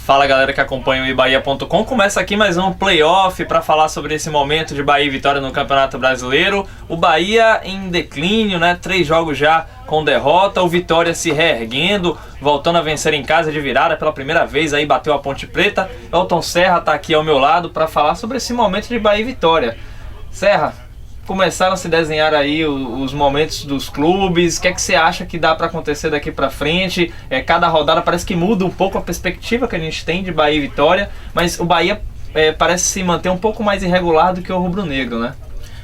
Fala galera que acompanha o iBahia.com, começa aqui mais um playoff para falar sobre esse momento de Bahia e Vitória no Campeonato Brasileiro. O Bahia em declínio, né? 3 jogos já com derrota, o Vitória se reerguendo, voltando a vencer em casa de virada pela primeira vez, aí bateu a Ponte Preta. Elton Serra está aqui ao meu lado para falar sobre esse momento de Bahia e Vitória. Serra, começaram a se desenhar aí os momentos dos clubes. O que é que você acha que dá para acontecer daqui para frente? Cada rodada parece que muda um pouco a perspectiva que a gente tem de Bahia e Vitória, mas o Bahia parece se manter um pouco mais irregular do que o rubro-negro, né?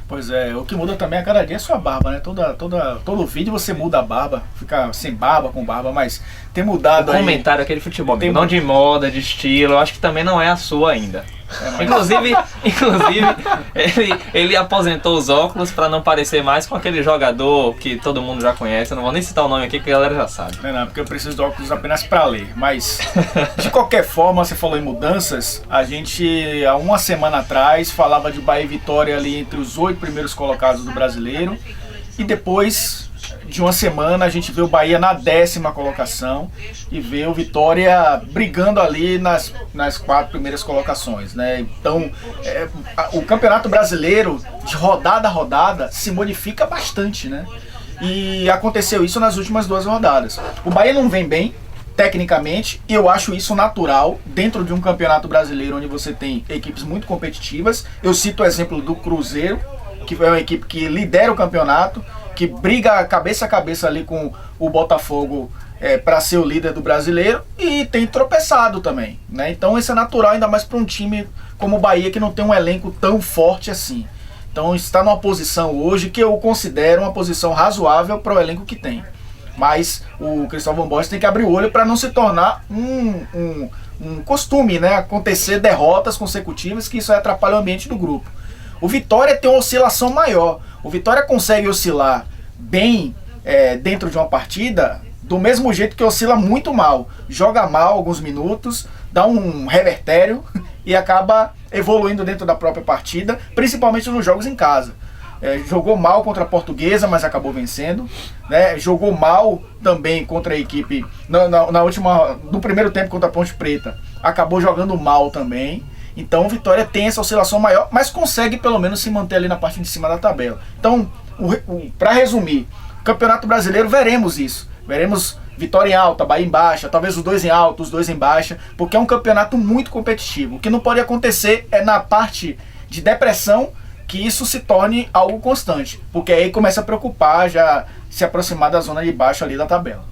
Pois é, o que muda também a cada dia é sua barba, né? Todo vídeo você muda a barba, fica sem barba, com barba, mas tem mudado aí. O comentário aquele futebol, não de moda, de estilo, eu acho que também não é a sua ainda. Inclusive ele aposentou os óculos para não parecer mais com aquele jogador que todo mundo já conhece. Eu não vou nem citar o nome aqui que a galera já sabe. Não, porque eu preciso de óculos apenas para ler. Mas, de qualquer forma, você falou em mudanças. A gente, há uma semana atrás, falava de Bahia e Vitória ali entre os 8 primeiros colocados do Brasileiro. E depois de uma semana a gente vê o Bahia na 10ª colocação e vê o Vitória brigando ali nas 4 primeiras colocações, né? Então o Campeonato Brasileiro de rodada a rodada se modifica bastante, né? E aconteceu isso nas últimas 2 rodadas. O Bahia não vem bem tecnicamente, e eu acho isso natural dentro de um Campeonato Brasileiro onde você tem equipes muito competitivas. Eu cito o exemplo do Cruzeiro, que é uma equipe que lidera o campeonato, que briga cabeça a cabeça ali com o Botafogo para ser o líder do Brasileiro, e tem tropeçado também, né? Então isso é natural, ainda mais para um time como o Bahia, que não tem um elenco tão forte assim. Então está numa posição hoje que eu considero uma posição razoável para o elenco que tem. Mas o Cristóvão Borges tem que abrir o olho para não se tornar um costume, né? Acontecer derrotas consecutivas, que isso atrapalha o ambiente do grupo. O Vitória tem uma oscilação maior. O Vitória consegue oscilar bem dentro de uma partida do mesmo jeito que oscila muito mal. Joga mal alguns minutos, dá um revertério e acaba evoluindo dentro da própria partida, principalmente nos jogos em casa. Jogou mal contra a Portuguesa, mas acabou vencendo, né? Jogou mal também contra a equipe no primeiro tempo contra a Ponte Preta. Acabou jogando mal também. Então o Vitória tem essa oscilação maior, mas consegue pelo menos se manter ali na parte de cima da tabela. Então, para resumir, Campeonato Brasileiro veremos isso. Veremos Vitória em alta, Bahia em baixa, talvez os 2 em alta, os 2 em baixa, porque é um campeonato muito competitivo. O que não pode acontecer é na parte de depressão que isso se torne algo constante, porque aí começa a preocupar, já se aproximar da zona de baixo ali da tabela.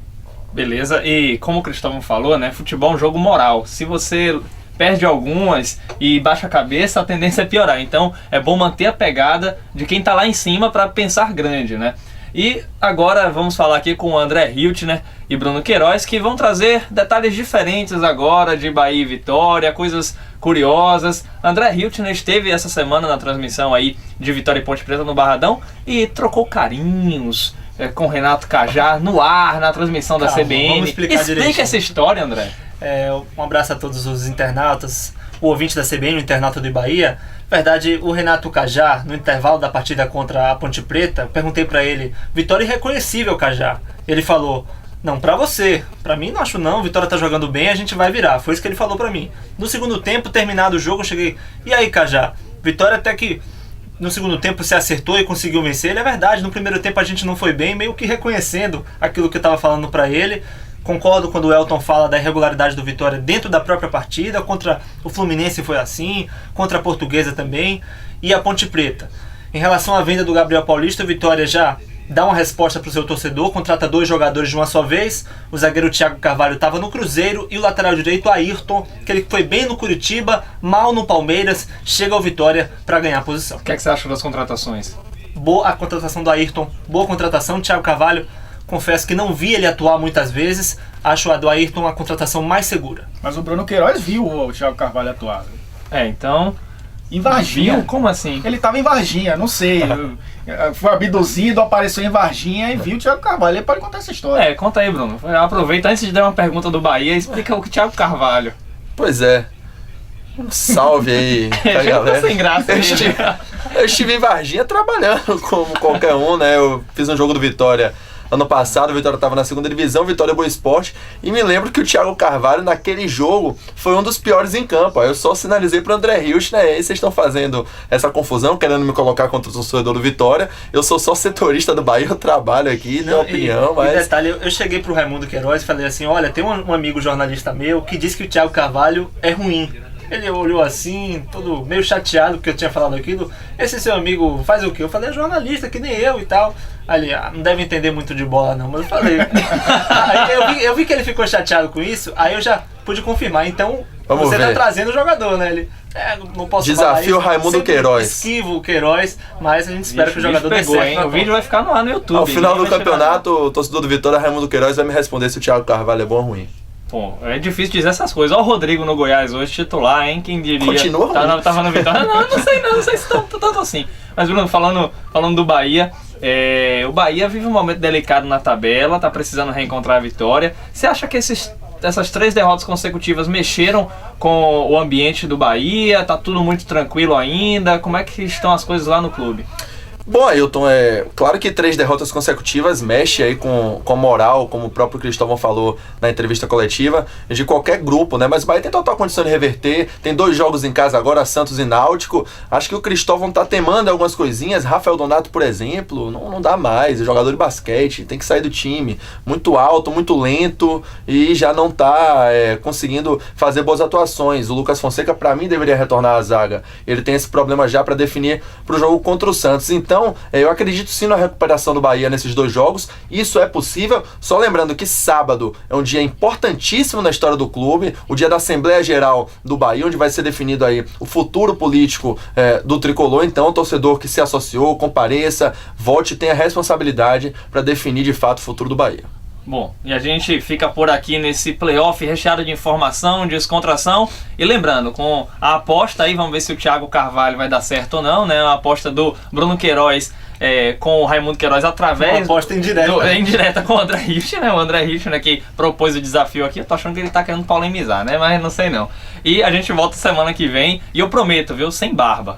Beleza, e como o Cristóvão falou, né, futebol é um jogo moral. Se você perde algumas e baixa a cabeça, a tendência é piorar. Então é bom manter a pegada de quem tá lá em cima para pensar grande, né? E agora vamos falar aqui com o André Hiltner e Bruno Queiroz, que vão trazer detalhes diferentes agora de Bahia e Vitória, coisas curiosas. André Hiltner esteve essa semana na transmissão aí de Vitória e Ponte Preta no Barradão e trocou carinhos com Renato Cajá no ar, na transmissão da CBN. Vamos explica essa história, André. Um abraço a todos os internautas, o ouvinte da CBN, o internauta do Bahia. Na verdade, o Renato Cajá, no intervalo da partida contra a Ponte Preta, perguntei pra ele: Vitória irreconhecível, Cajá. Ele falou: não, pra você. Pra mim, não acho não. Vitória tá jogando bem, a gente vai virar. Foi isso que ele falou pra mim. No segundo tempo, terminado o jogo, eu cheguei: e aí, Cajá? Vitória até que no segundo tempo se acertou e conseguiu vencer. Ele é verdade, no primeiro tempo a gente não foi bem, meio que reconhecendo aquilo que eu tava falando pra ele. Concordo quando o Elton fala da irregularidade do Vitória dentro da própria partida. Contra o Fluminense foi assim, contra a Portuguesa também, e a Ponte Preta. Em relação à venda do Gabriel Paulista, o Vitória já dá uma resposta para o seu torcedor, contrata 2 jogadores de uma só vez. O zagueiro Thiago Carvalho estava no Cruzeiro e o lateral direito Ayrton, que ele foi bem no Curitiba, mal no Palmeiras, chega ao Vitória para ganhar a posição. O que você acha das contratações? Boa a contratação do Ayrton, boa contratação. Thiago Carvalho, confesso que não vi ele atuar muitas vezes. Acho a do Ayrton a contratação mais segura. Mas o Bruno Queiroz viu o Thiago Carvalho atuar. Então... Em Varginha. Viu? Como assim? Ele estava em Varginha, não sei. Foi abduzido, apareceu em Varginha e viu o Thiago Carvalho. Ele pode contar essa história. Conta aí, Bruno. Aproveita, antes de dar uma pergunta do Bahia, explica o que Thiago Carvalho. Pois é. Um salve aí pra galera. Sem graça. Eu estive em Varginha trabalhando como qualquer um, né? Eu fiz um jogo do Vitória ano passado, o Vitória estava na segunda divisão, Vitória Boa Esporte, e me lembro que o Thiago Carvalho, naquele jogo, foi um dos piores em campo. Aí eu só sinalizei pro André Rios, né? E aí vocês estão fazendo essa confusão, querendo me colocar contra o torcedor do Vitória. Eu sou só setorista do Bahia, eu trabalho aqui, tenho opinião, mas... E detalhe, eu cheguei pro Raimundo Queiroz e falei assim, olha, tem um amigo jornalista meu que disse que o Thiago Carvalho é ruim. Ele olhou assim, todo meio chateado porque eu tinha falado aquilo. Esse seu amigo faz o quê? Eu falei, é jornalista, que nem eu e tal. Ali, não deve entender muito de bola não, mas eu falei. Aí eu vi que ele ficou chateado com isso, aí eu já pude confirmar. Então, vamos você ver. Tá trazendo o jogador, né? Ele, não posso Desafio falar isso, Raimundo Queiroz. Esquivo o Queiroz, mas a gente espera que o jogador dê pegou, certo. hein? O vídeo vai ficar no ar no YouTube. Ao final do Ninguém vai campeonato, o torcedor do Vitória, Raimundo Queiroz, vai me responder se o Thiago Carvalho é bom ou ruim. Pô, é difícil dizer essas coisas. Olha o Rodrigo no Goiás hoje, titular, hein? Quem diria? Continua ruim. Tava no Vitória. Não sei se tanto assim. Mas, Bruno, falando do Bahia, o Bahia vive um momento delicado na tabela, tá precisando reencontrar a vitória. Você acha que essas 3 derrotas consecutivas mexeram com o ambiente do Bahia? Tá tudo muito tranquilo ainda? Como é que estão as coisas lá no clube? Bom, Ailton, claro que 3 derrotas consecutivas mexe aí com moral, como o próprio Cristóvão falou na entrevista coletiva, de qualquer grupo, né? Mas o Bahia tem total condição de reverter, tem 2 jogos em casa agora, Santos e Náutico. Acho que o Cristóvão tá temando algumas coisinhas, Rafael Donato, por exemplo, não dá mais, é jogador de basquete, tem que sair do time, muito alto, muito lento e já não tá conseguindo fazer boas atuações. O Lucas Fonseca, pra mim, deveria retornar à zaga, ele tem esse problema já pra definir pro jogo contra o Santos. Então, eu acredito sim na recuperação do Bahia nesses 2 jogos, isso é possível, só lembrando que sábado é um dia importantíssimo na história do clube, o dia da Assembleia Geral do Bahia, onde vai ser definido aí o futuro político do Tricolor. Então o torcedor que se associou, compareça, vote e tenha responsabilidade para definir de fato o futuro do Bahia. Bom, e a gente fica por aqui nesse playoff recheado de informação, de descontração. E lembrando, com a aposta aí, vamos ver se o Thiago Carvalho vai dar certo ou não, né? A aposta do Bruno Queiroz com o Raimundo Queiroz através... Uma aposta indireta. Indireta com o André Richt, né? O André Richt, né, que propôs o desafio aqui. Eu tô achando que ele tá querendo polemizar, né? Mas não sei não. E a gente volta semana que vem. E eu prometo, viu? Sem barba.